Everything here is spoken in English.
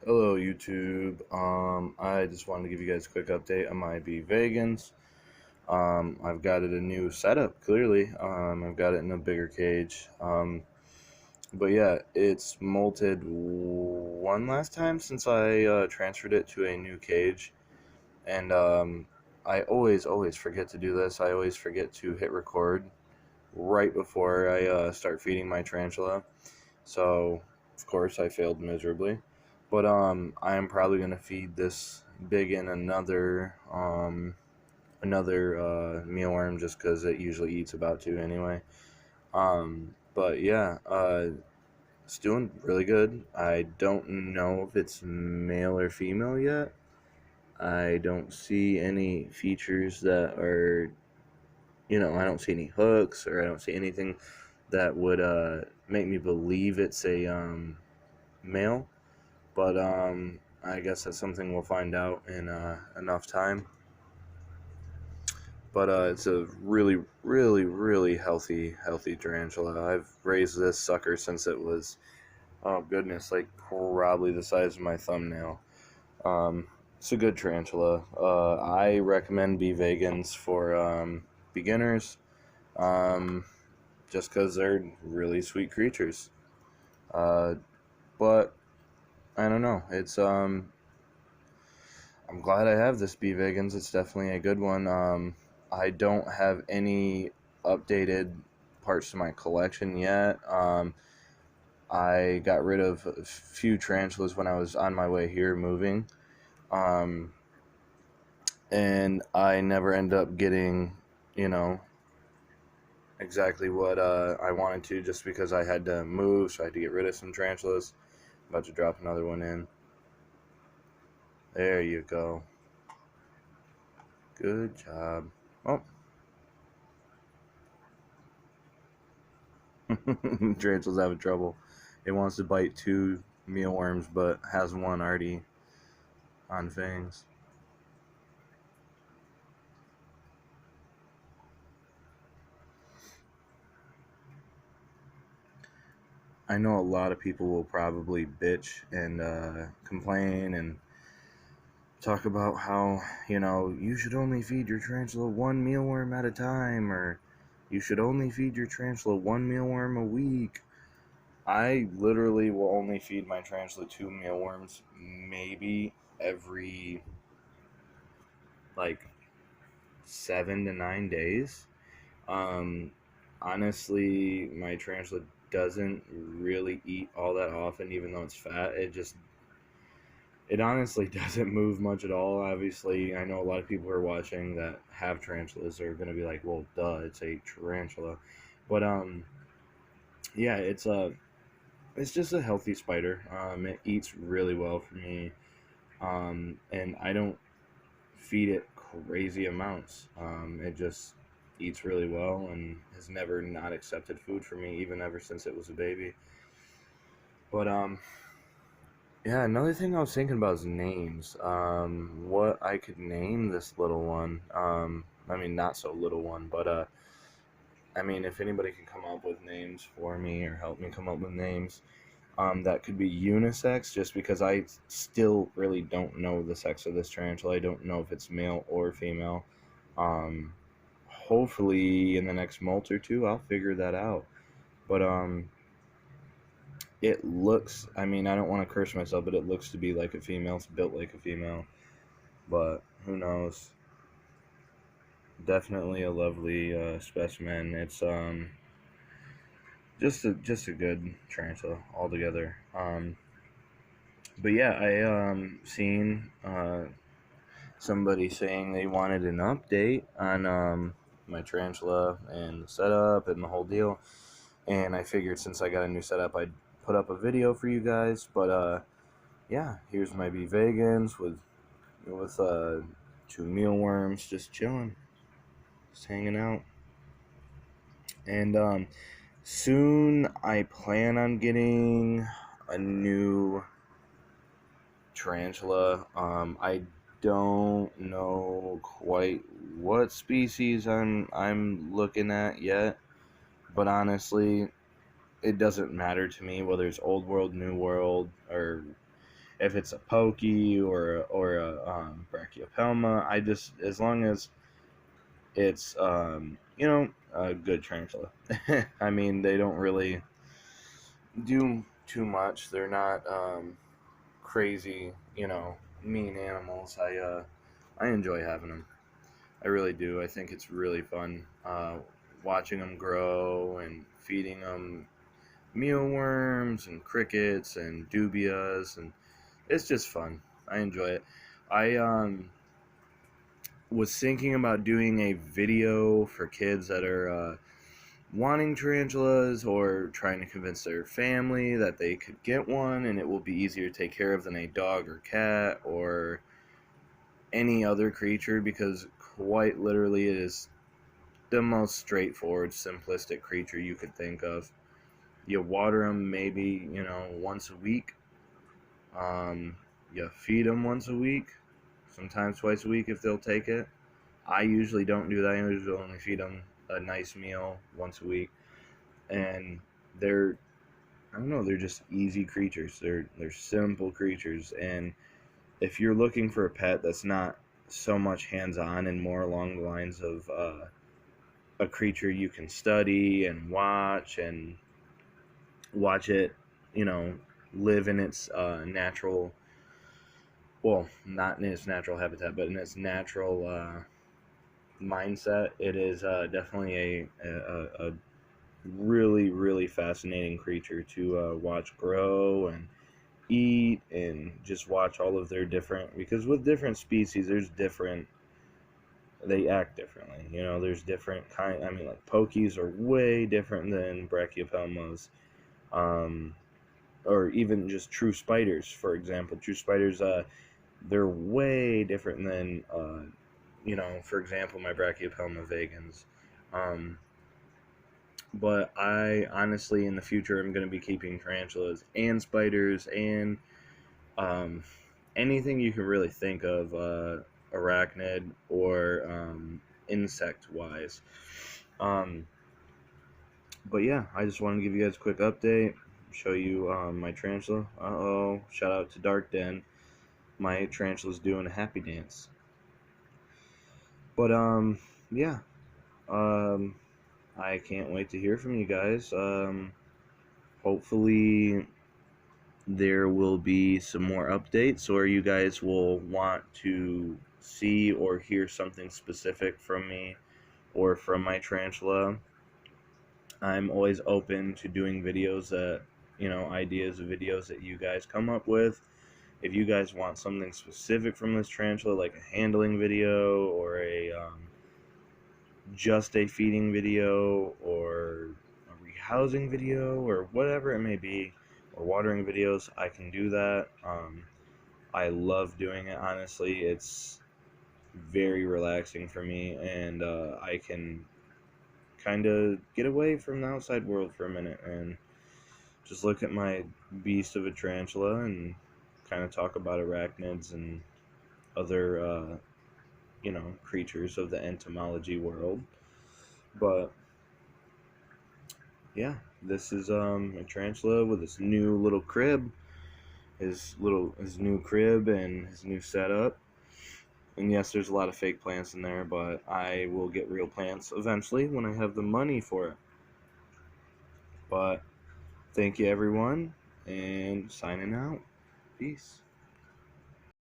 Hello YouTube. I just wanted to give you guys a quick update on my bee vagans. I've got it a new setup, clearly. I've got it in a bigger cage. But yeah, it's molted one last time since I transferred it to a new cage. And I always forget to do this. I always forget to hit record right before I start feeding my tarantula. So, of course, I failed miserably. But I am probably gonna feed this biggin another mealworm just because it usually eats about two anyway. But yeah, it's doing really good. I don't know if it's male or female yet. I don't see any features that are, I don't see any hooks, or I don't see anything that would make me believe it's a male. But I guess that's something we'll find out in enough time. But it's a really healthy tarantula. I've raised this sucker since it was, oh goodness, like probably the size of my thumbnail. It's a good tarantula. I recommend bee vagans for beginners, um, just because they're really sweet creatures. But I don't know. I'm glad I have this bee vegans. It's definitely a good one. I don't have any updated parts to my collection yet. I got rid of a few tarantulas when I was on my way here moving. And I never end up getting, you know, exactly what I wanted to, just because I had to move, so I had to get rid of some tarantulas. I'm about to drop another one in. There you go. Good job. Oh. Tarantula's having trouble. It wants to bite two mealworms, but has one already on fangs. I know a lot of people will probably bitch and complain and talk about how, you should only feed your tarantula one mealworm at a time, or you should only feed your tarantula one mealworm a week. I literally will only feed my tarantula two mealworms maybe every like 7 to 9 days. Um, Honestly, my tarantula doesn't really eat all that often, even though it's fat. It honestly doesn't move much at all. Obviously, I know a lot of people who are watching that have tarantulas are gonna be like, "Well, duh, it's a tarantula," but yeah, it's just a healthy spider. It eats really well for me, and I don't feed it crazy amounts. It just eats really well and has never not accepted food from me, even ever since it was a baby. But yeah, another thing I was thinking about is names. What I could name this little one. I mean, not so little one, but I mean, if anybody can come up with names for me or help me come up with names, that could be unisex, just because I still really don't know the sex of this tarantula. I don't know if it's male or female. Um, Hopefully in the next molt or two, I'll figure that out. But it looks, I mean, I don't want to curse myself, but it looks to be like a female. It's built like a female, but who knows? Definitely a lovely specimen. It's just a good tarantula altogether. But yeah, I seen somebody saying they wanted an update on my tarantula and the setup and the whole deal, and I figured since I got a new setup, I'd put up a video for you guys. But yeah, here's my bee vegans with two mealworms just chilling, just hanging out. And soon I plan on getting a new tarantula. I don't know quite what species I'm looking at yet, but honestly, it doesn't matter to me whether it's old world, new world, or if it's a pokey or a Brachypelma. I just, as long as it's a good tarantula. I mean, they don't really do too much. They're not crazy, mean animals. I enjoy having them. I really do. I think it's really fun watching them grow and feeding them mealworms and crickets and dubias, and it's just fun. I enjoy it. I was thinking about doing a video for kids that are wanting tarantulas or trying to convince their family that they could get one and it will be easier to take care of than a dog or cat or any other creature, because quite literally it is the most straightforward, simplistic creature you could think of. You water them maybe, once a week. You feed them once a week, sometimes twice a week if they'll take it. I usually don't do that. I usually only feed them a nice meal once a week. And they're, I don't know, they're just easy creatures. They're simple creatures. And if you're looking for a pet that's not so much hands-on and more along the lines of a creature you can study and watch it, live in its natural, well, not in its natural habitat, but in its natural mindset, it is definitely a really, really fascinating creature to watch grow and eat, and just watch all of their different, because with different species they act differently. There's different I mean, like pokies are way different than brachypelmas, or even just true spiders, for example. True spiders, they're way different than for example, my brachypelma vagans. But I honestly, in the future, I'm going to be keeping tarantulas and spiders and anything you can really think of, arachnid or insect wise. But yeah, I just wanted to give you guys a quick update, show you my tarantula. Shout out to Dark Den. My tarantula's doing a happy dance. But yeah, I can't wait to hear from you guys. Hopefully there will be some more updates, or you guys will want to see or hear something specific from me or from my tarantula. I'm always open to doing videos that, ideas of videos that you guys come up with. If you guys want something specific from this tarantula, like a handling video or just a feeding video or a rehousing video or whatever it may be, or watering videos, I can do that. I love doing it, honestly. It's very relaxing for me, and I can kind of get away from the outside world for a minute and just look at my beast of a tarantula and kind of talk about arachnids and other creatures of the entomology world. But yeah, this is a tarantula with his new little crib, his new crib and his new setup. And yes, there's a lot of fake plants in there, but I will get real plants eventually when I have the money for it. But thank you, everyone, and signing out. Peace.